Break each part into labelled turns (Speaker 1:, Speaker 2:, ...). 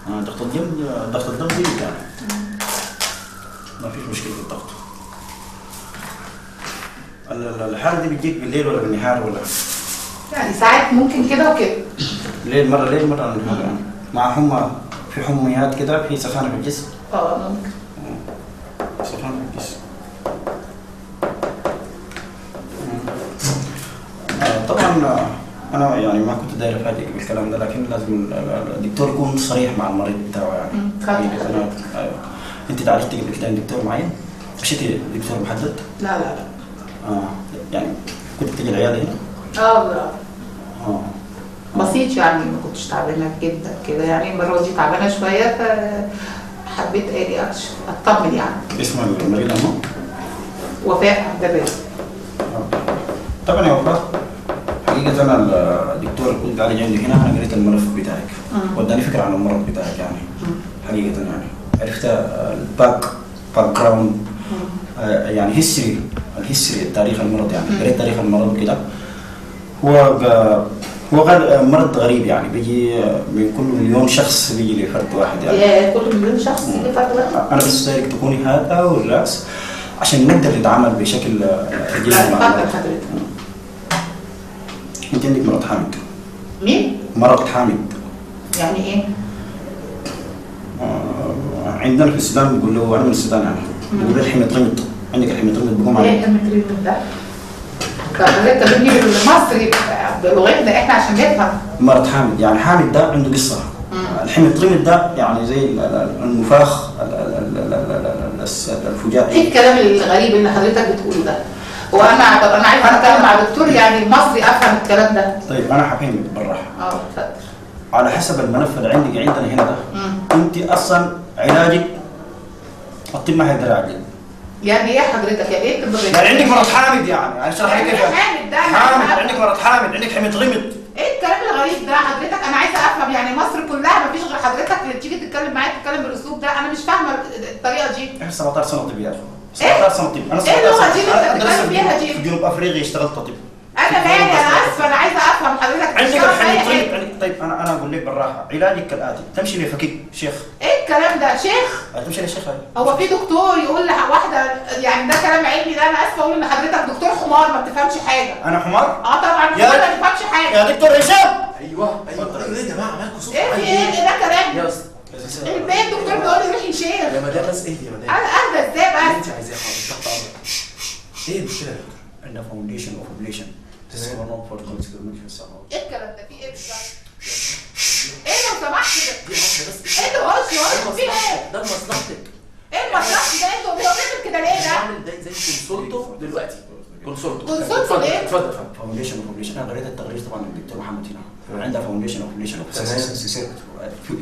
Speaker 1: ضغط الدم زي كان، ما فيش مشكله في الضغط. الحاله دي بتجيك بالليل ولا بالنهار ولا؟
Speaker 2: يعني ساعات ممكن كده وكده.
Speaker 1: ليل مره نهار يعني. مع حمى، في حميات كده، في سخانه في الجسم.
Speaker 2: ممكن.
Speaker 1: سخانه في الجسم. طبعا انا يعني ما كنت داير افادي بالكلام ده، لكن لازم الدكتور يكون صريح مع المريض بتاعه يعني. ايوه. انت تعرفتي قبل كده عن دكتور معين؟ مشيتي دكتور محدد؟
Speaker 2: لا.
Speaker 1: يعني كنت تجي العياده هنا؟
Speaker 2: لا. بسيط يعني، ما كنتش تعبانه جدا كده يعني، المره دي تعبانه شويه فحبيت اجي اكشف اطمن يعني.
Speaker 1: اسم المريضه منو؟
Speaker 2: وفاء عبد الرازق.
Speaker 1: طبعا يا وفاء، حقيقة أنا الدكتور كنت قاعد عندي هنا، أنا قريت الملف بتاعك وداني فكرة عن المرض بتاعك يعني. حقيقة يعني عرفت الباك جراوند، يعني الهيستوري تاريخ المرض يعني. قريت تاريخ المرض كده. هو مرض غريب يعني، بيجي من كل مليون شخص بيجي لفرد واحد يعني.
Speaker 2: كل مليون شخص بيجي لفرد واحد؟
Speaker 1: أنا بس دايرك تكوني هذا والرأس عشان نقدر نتعامل بشكل
Speaker 2: جيد مع حضرتك.
Speaker 1: انت عندك مرض حامد.
Speaker 2: مين؟
Speaker 1: مرض حامد.
Speaker 2: يعني ايه؟
Speaker 1: عندنا في السودان بيقول له، انا من السودان يعني، بيقول الحميطرمط. عندك الحميطرمط بيقوم عليه.
Speaker 2: ايه الحميطرمط ده؟ حضرتك تكلمني بالمصري بلغتنا احنا عشان نفهم.
Speaker 1: مرض حامد يعني، حامد ده عنده قصه. الحميطرمط ده يعني زي النفاخ، الفجاء.
Speaker 2: ايه الكلام الغريب اللي حضرتك بتقوله ده؟ وانا عايزه اتكلم مع دكتور يعني مصري افهم الكلام ده.
Speaker 1: طيب انا هفهمك بالراحه.
Speaker 2: اتفضل. على
Speaker 1: حسب الملف اللي عندنا هنا ده، انت اصلا علاجك الطب ما هيقدر يعالجك.
Speaker 2: يعني ايه حضرتك؟ يعني ايه الطب؟
Speaker 1: يعني عندك مرض حامد يعني اشرح لك كيف.
Speaker 2: حامد ده
Speaker 1: عندك مرض حامد، عندك حميطرمط.
Speaker 2: ايه الكلام الغريب ده حضرتك؟ انا عايزه افهم يعني، مصر كلها ما فيش غير حضرتك تيجي تتكلم معايا تتكلم بالاسلوب ده؟ انا مش فاهمه الطريقه دي.
Speaker 1: 17 سنه طب يا اخي. 17 سنه طب. انا
Speaker 2: ايه اللغه دي اللي انت بتتكلم بيها دي؟
Speaker 1: في جنوب افريقيا اشتغلت طب.
Speaker 2: انا مالي، انا اسفه، انا عايزه افهم حضرتك.
Speaker 1: عندك الحميطرمط. طيب انا اقول لك بالراحه، علاجك كالاتي: تمشي لفقيه شيخ.
Speaker 2: ايه الكلام ده؟ شيخ؟
Speaker 1: تمشي لشيخ.
Speaker 2: هو في دكتور يقول لواحده يعني ده كلام علمي ده؟ انا اسفه اقول ان حضرتك دكتور حمار ما بتفهمش حاجه.
Speaker 1: انا حمار؟
Speaker 2: طبعا حمار ما بتفهمش حاجه.
Speaker 1: يا دكتور هشام.
Speaker 3: ايوه يا جماعه مالكم صوت؟
Speaker 2: ايه ده كلام؟
Speaker 3: يا اسطى
Speaker 2: البيت الدكتور بيقول لي روحي شيخ.
Speaker 3: يا مدام بس اهدي يا مدام.
Speaker 2: انا اهدى ازاي بقى؟
Speaker 3: انت عايزاه حاضر تحت امرك. ايه المشكله يا دكتور؟
Speaker 1: عندنا فاونديشن اوف اوبليشن.
Speaker 2: ايه الكلام ده؟ في ايه بالظبط؟ ايه لو سمحت كده؟ ايه ده؟ هوش في ايه؟
Speaker 3: ده مصلحتك.
Speaker 2: ايه المصلحه ده؟ انتوا بتعمل كده ليه ده؟
Speaker 3: بعمل ده زي كونسولتو دلوقتي. كونسولتو
Speaker 2: ايه؟
Speaker 3: اتفضل.
Speaker 1: فاونديشن اوف اوبليشن. انا قريت التقرير طبعا من الدكتور محمد هنا، عندها فاونديشن اوف اوبليشن.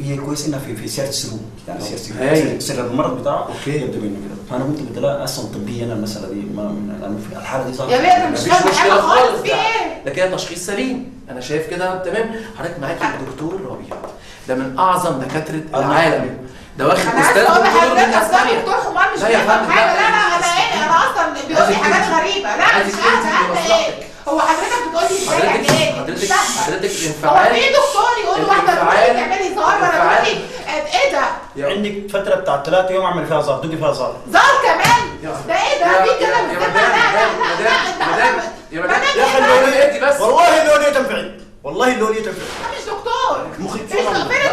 Speaker 1: هي كويس انها في سيره السلوك يعني، سيره المرض بتاعه يبدا منه كده. فانا قلت لا اصلا طبيا انا المساله دي لانه في الحاله دي صح.
Speaker 2: يا بيه انا مش فاهمه حاجه خالص. في ايه؟
Speaker 3: ده كده تشخيص سليم، انا شايف كده تمام. حضرتك معاكي الدكتور الربيع، ده من اعظم دكاتره العالم، ده واخد استاذ دكتور من اسبانيا.
Speaker 2: دكتور حمار مش فاهم حاجه. لا انا اصلا بيقول لي حاجات غريبه. لا مش فاهمه ايه. هو حضرتك بتقول لي ازاي يعني ايه؟
Speaker 3: حضرتك
Speaker 2: هو في دكتور يقول واحده تروحي تعملي زهار ولا تروحي ايه ده؟
Speaker 1: عندك فتره بتاع 3 يوم اعمل فيها زهر، تدي فيها زهر.
Speaker 2: زهر كمان؟ ده ايه ده؟ في كده
Speaker 3: يا مدام يا اخي اللوليه انت بس.
Speaker 1: والله اللوليه تنفعك، والله اللوليه تنفعك.
Speaker 2: انا مش دكتور.
Speaker 1: مخي
Speaker 2: فين الدكتور اللي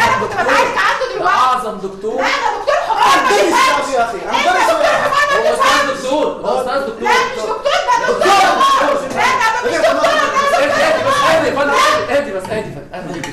Speaker 2: انا كنت بتعالج عنده دلوقتي؟
Speaker 3: اعظم دكتور.
Speaker 2: لا انا دكتور حمار.
Speaker 1: يا اخي انا
Speaker 3: هو استاذ دكتور. هو استاذ دكتور.
Speaker 2: لا مش دكتور، ده دكتور. لا ده مش دكتور.
Speaker 3: اهدي بس اهدي بس اهدي.